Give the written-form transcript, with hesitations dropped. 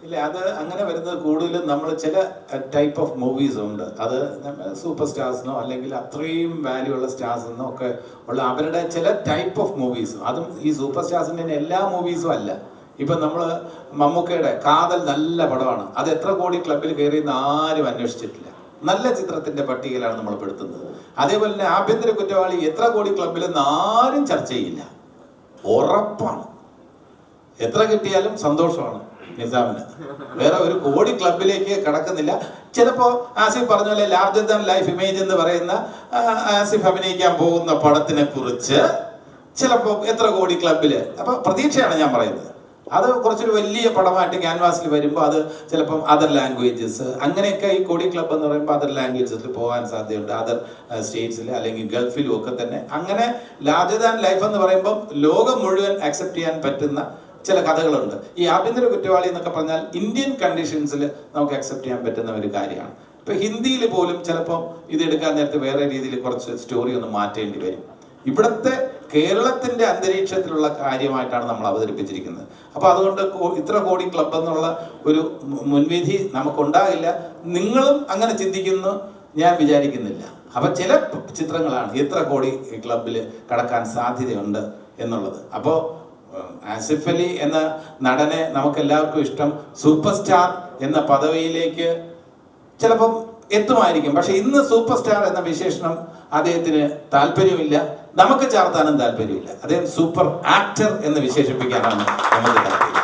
ഇല്ല, അത് അങ്ങനെ വരുന്നത് കൂടുതലും നമ്മൾ ചില ടൈപ്പ് ഓഫ് മൂവീസ് ഉണ്ട്. അത് സൂപ്പർ സ്റ്റാർസിനോ അല്ലെങ്കിൽ അത്രയും വാല്യൂ ഉള്ള സ്റ്റാർസിനോ ഒക്കെ ഉള്ള അവരുടെ ചില ടൈപ്പ് ഓഫ് മൂവീസ്. അതും ഈ സൂപ്പർ സ്റ്റാർസിൻ്റെ എല്ലാ മൂവീസും അല്ല. ഇപ്പം നമ്മൾ മമ്മൂക്കയുടെ കാതൽ നല്ല പടമാണ്, അത് എത്ര കോടി ക്ലബിൽ കയറിയെന്ന് ആരും അന്വേഷിച്ചിട്ടില്ല. നല്ല ചിത്രത്തിന്റെ പട്ടികയിലാണ് നമ്മൾ പെടുത്തുന്നത്. അതേപോലെ തന്നെ ആഭ്യന്തര കുറ്റവാളി എത്ര കോടി ക്ലബിലെന്ന് ആരും ചർച്ച ചെയ്യില്ല. ഉറപ്പാണ്, എത്ര കിട്ടിയാലും സന്തോഷമാണ് നിസാമിന്. വേറെ ഒരു കോടി ക്ലബിലേക്ക് കടക്കുന്നില്ല. ചിലപ്പോൾ ആസിഫ് പറഞ്ഞ പോലെ ലാർജർ ദാൻ ലൈഫ് ഇമേജ് എന്ന് പറയുന്ന ആസിഫ് അഭിനയിക്കാൻ പോകുന്ന പടത്തിനെ കുറിച്ച് ചിലപ്പോൾ എത്ര കോടി ക്ലബില്, അപ്പൊ പ്രതീക്ഷയാണ് ഞാൻ പറയുന്നത്. അത് കുറച്ചൊരു വലിയ പടമായിട്ട് ക്യാൻവാസിൽ വരുമ്പോൾ അത് ചിലപ്പം അതർ ലാംഗ്വേജസ് അങ്ങനെയൊക്കെ ഈ കോടി ക്ലബ് എന്ന് പറയുമ്പോൾ അതർ ലാംഗ്വേജസിൽ പോകാൻ സാധ്യതയുണ്ട്, അതർ സ്റ്റേറ്റ്സിൽ അല്ലെങ്കിൽ ഗൾഫിലും ഒക്കെ തന്നെ. അങ്ങനെ ലാർജർ ദാൻ ലൈഫ് എന്ന് പറയുമ്പോൾ ലോകം മുഴുവൻ അക്സെപ്റ്റ് ചെയ്യാൻ പറ്റുന്ന ചില കഥകളുണ്ട്. ഈ ആഭ്യന്തര കുറ്റവാളി എന്നൊക്കെ പറഞ്ഞാൽ ഇന്ത്യൻ കണ്ടീഷൻസിൽ നമുക്ക് അക്സെപ്റ്റ് ചെയ്യാൻ പറ്റുന്ന ഒരു കാര്യമാണ്. ഇപ്പൊ ഹിന്ദിയിൽ പോലും ചിലപ്പം ഇത് എടുക്കാൻ നേരത്തെ വേറെ രീതിയിൽ കുറച്ച് സ്റ്റോറി ഒന്ന് മാറ്റേണ്ടി വരും. ഇവിടുത്തെ കേരളത്തിന്റെ അന്തരീക്ഷത്തിലുള്ള കാര്യമായിട്ടാണ് നമ്മൾ അവതരിപ്പിച്ചിരിക്കുന്നത്. അപ്പൊ അതുകൊണ്ട് ഇത്ര കോടി ക്ലബ് എന്നുള്ള ഒരു മുൻവിധി നമുക്കുണ്ടാകില്ല. നിങ്ങളും അങ്ങനെ ചിന്തിക്കുന്നു ഞാൻ വിചാരിക്കുന്നില്ല. അപ്പൊ ചില ചിത്രങ്ങളാണ് ഇത്ര കോടി ക്ലബിൽ കടക്കാൻ സാധ്യതയുണ്ട് എന്നുള്ളത്. അപ്പോൾ ആസിഫ് അലി എന്ന നടനെ നമുക്ക് എല്ലാവർക്കും ഇഷ്ടം, സൂപ്പർ സ്റ്റാർ എന്ന പദവിയിലേക്ക് ചിലപ്പം എത്തുമായിരിക്കും. പക്ഷെ ഇന്ന് സൂപ്പർ സ്റ്റാർ എന്ന വിശേഷണം അദ്ദേഹത്തിന് താല്പര്യമില്ല, നമുക്ക് ചാർത്താനും താല്പര്യമില്ല. അദ്ദേഹം സൂപ്പർ ആക്ടർ എന്ന് വിശേഷിപ്പിക്കാനാണ് നമുക്ക് താല്പര്യം.